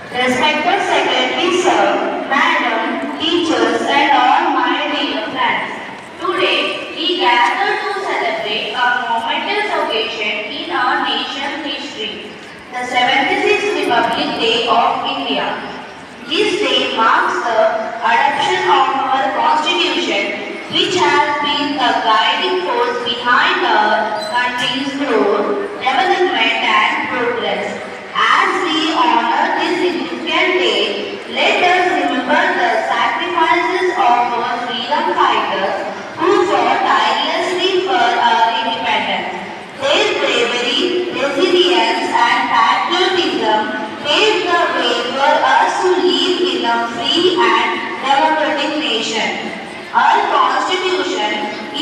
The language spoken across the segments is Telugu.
Respected Secretary Sir, Madam, teachers and all my dear friends. Today we gather to celebrate a momentous occasion in our nation's history, the 76th Republic Day of India. This day marks the adoption of our Constitution, which has been the guiding force behind our country's growth, development and progress. As we honor this significant day, let us remember the sacrifices of our freedom fighters who fought tirelessly for our independence. Their bravery, resilience and patriotism paved the way for us to live in a free and democratic nation. Our Constitution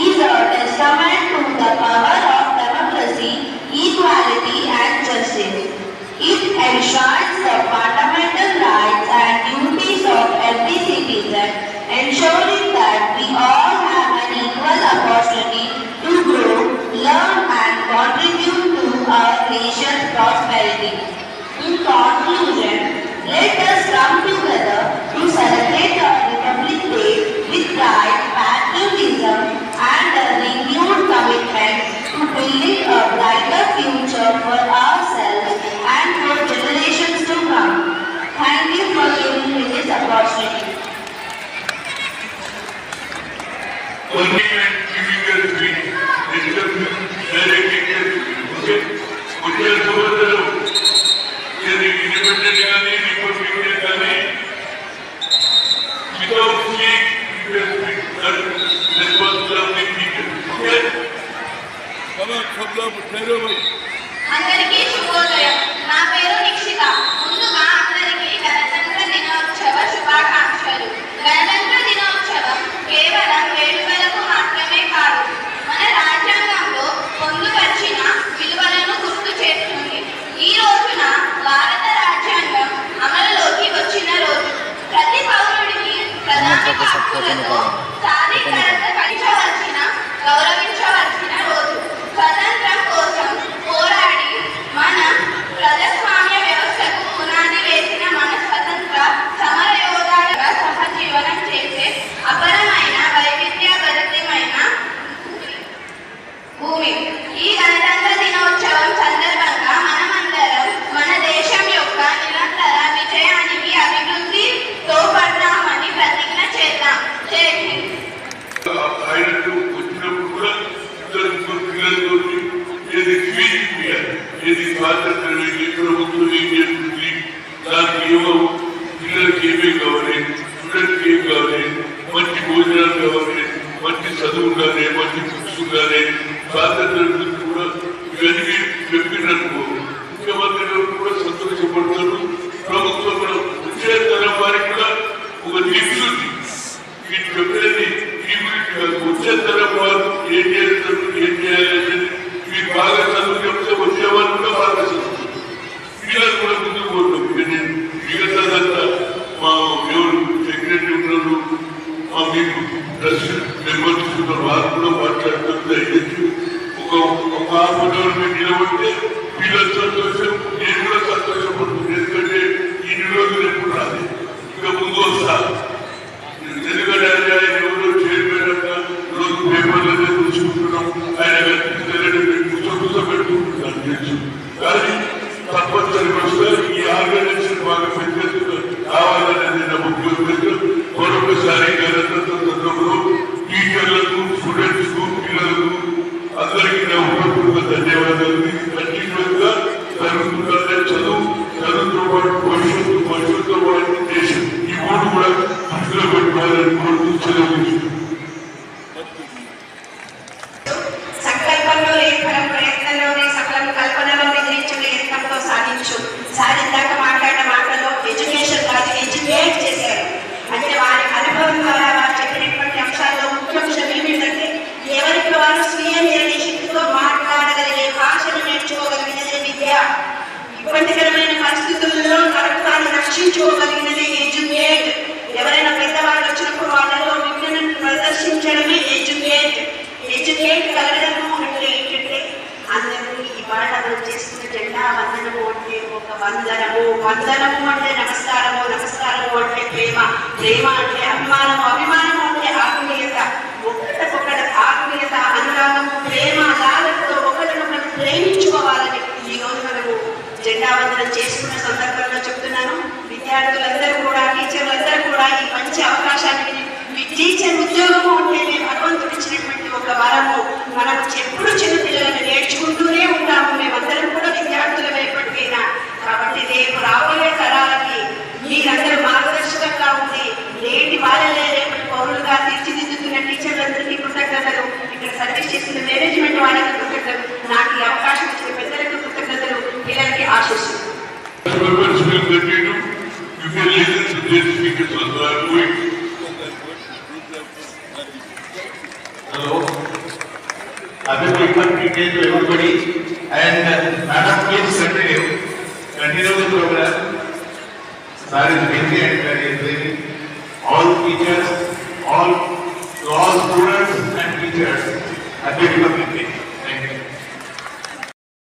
is a testament to the power of democracy, equality and justice. It enshrines the fundamental rights and duties of every citizen, ensuring that we all have an equal opportunity to grow, learn and contribute to our nation's prosperity. In conclusion, let us come together to celebrate our Republic Day with pride, patriotism and a renewed commitment to building a brighter future for ourselves and for generations to come. Thank you for giving me this opportunity. అందరికీ శుభోదయం. నా పేరు నిక్షిత. ముందుగా అందరికీ గణతంత్ర దినోత్సవ శుభాకాంక్షలు. గణతంత్ర దినోత్సవం కేవలం వేడుకలకు మాత్రమే కాదు, మన రాజ్యాంగంలో పొందుపరిచిన విలువలను గుర్తు చేస్తుంది. ఈ రోజున భారత రాజ్యాంగం అమలులోకి వచ్చిన రోజు. ప్రతి పౌరుడికి ప్రాథమిక హక్కులతో సాధికారత కలిగించవలసిన, గౌరవించవలసిన రోజు. స్వతంత్రం కోసం పోరాడి మన ప్రజాస్వామ్య వ్యవస్థకు పునాది వేసిన మన స్వతంత్ర సమర యోధాలుగా సహజీవనం చేసే అపరమైన వైవిధ్యభరితమైన భూమి. ఈ గణతంత్ర దినోత్సవం సందర్భంగా మనమందరం మన దేశం యొక్క నిరంతర విజయానికి అభివృద్ధి తోడ్పడతామని ప్రతిజ్ఞ చేద్దాం. జై హింద్. మంచి భోజనాలు కావాలి, మంచి చదువు కానీ, మంచి పుస్తకం కానీ, స్వాతంత్రం కూడా ఇవన్నీ చెప్పినట్టు ముఖ్యమంత్రి గారు కూడా సంతోషపడతారు. ప్రభుత్వం కూడా వచ్చే తరం వారికి కూడా ఒక దిగులు ఉంది. వీటి చెప్పేది వచ్చే తరం వారు ఏం చేస్తారు, ఏం చేయాలి, వీరు బాగా చదువు చెప్తే వచ్చేవాళ్ళు కూడా బాగా చదువుతారు. పిల్లలు కూడా ముందుకు పోతాం. మిగతాదంతా మా ఎవరు సెక్రటరీ ఉన్నారు, మా మీకు ప్రెసిడెంట్ మెంబర్స్ ఉన్నారు, వారు కూడా మాట్లాడుతుంది. ఒక హాఫ్ అన్ అవర్ మీరు నిలబడితే పిల్లలు సంతోషం, నేను కూడా సంతోషపడుతుంది. ఎందుకంటే ఇన్ని రోజులు ఎప్పుడు రాదు, ఇంకా ముందు వస్తా. ఎందుకంటే ఆయన ఎవరో చైర్మన్ రోజు పేపర్లలో చూసుకుంటున్నాం, ఆయన కూర్చోబెట్టుకుంటున్నాను తెలుసు. కానీ తప్పనిసరిగా వస్తే ఈ ఆర్గనైజేషన్ బాగా పెంచేస్తున్నారు కావాలనేది నా ముఖ్య ఉద్దేశం. మరొకసారి గణతంత్రంలో టీచర్లకు, స్టూడెంట్స్ కు, పిల్లలకు అందరికీ నా ఉపయోగపూర్వక ధన్యవాదాలు. కంటిన్యూస్ గా జరుగుతుందంటే చదువుతో పాటు భవిష్యత్తుతో పాటు దేశం, ఈ మూడు కూడా దృష్టిలో పెట్టుకోవాలని కోరుతూ సెలవు. సంకల్పంలో ఏర్పడం, ప్రయత్నంలోనే సకలం, కల్పనలో నిద్రించడం యత్నంతో సాధించాక మాట్లాడిన మాటల్లో ఎడ్యుకేషన్ కాదు, ఎడ్యుకేట్ చేశారు. అంటే వారి అనుభవం ద్వారా వారు చెప్పినటువంటి అంశాల్లో ముఖ్య అంశం ఏమిటంటే ఎవరికి వారు స్వీయ నిర్దేశంతో మాట్లాడగలిగే భాషను నేర్చుకోగలిగినదే విద్య. ఇబ్బందికరమైన పరిస్థితుల్లో నరకాన్ని రక్షించుకోగలిగినదే ఎడ్యుకేట్. ఎవరైనా పెద్దవాళ్ళు వచ్చినప్పుడు వాళ్ళలో విజ్ఞానం ప్రదర్శించడమే ఎడ్యుకేట్. ఎడ్యుకేట్ కలగడము అంటే ఏంటంటే అందరూ ఈ పాట చేసుకున్న జెండా వందనము అంటే ఒక వందనము. వందనము అంటే నమస్కారము, నమస్కారము అంటే ప్రేమ, ప్రేమ అంటే అభిమానము, అభిమానము అంటే ఆత్మీయత, ఒకరికొకరి ఆత్మీయత, అనురాగము, ప్రేమ, లాలతో ఒకరినొకరు ప్రేమించుకోవాలని ఈ రోజు మనము జెండా వందనం చేసుకున్న సందర్భంలో చెప్తున్నాను. విద్యార్థులందరూ కూడా, టీచర్లందరూ కూడా ఈ మంచి అవకాశాన్ని, టీచర్ ఉద్యోగము అంటే భగవంతుడు ఇచ్చినటువంటి ఒక వరము. మనం ఎప్పుడు చిన్న పిల్లలను నేర్చుకుంటూనే ఉంటాము. మేమందరం కూడా విద్యార్థులం ఎప్పటికైనా. కాబట్టి రేపు రాబోయే తరాలకి మీరందరూ మార్గదర్శకంగా ఉంది. నేటి వాళ్ళే రేపటి పౌరులుగా తీర్చిదిద్దుతున్న టీచర్లందరికీ కృతజ్ఞతలు, ఇక్కడ సర్వీస్ చేసిన మేనేజ్మెంట్ వాళ్ళకి కృతజ్ఞతలు, నాకు ఈ అవకాశం ఇచ్చిన పెద్దలకు కృతజ్ఞతలు, పిల్లలకి ఆశీస్సులు. Hello. Happy Republic Day to everybody. And Madam, please continue the program. Sir is busy and very busy. All teachers, all students and teachers, Happy Republic Day.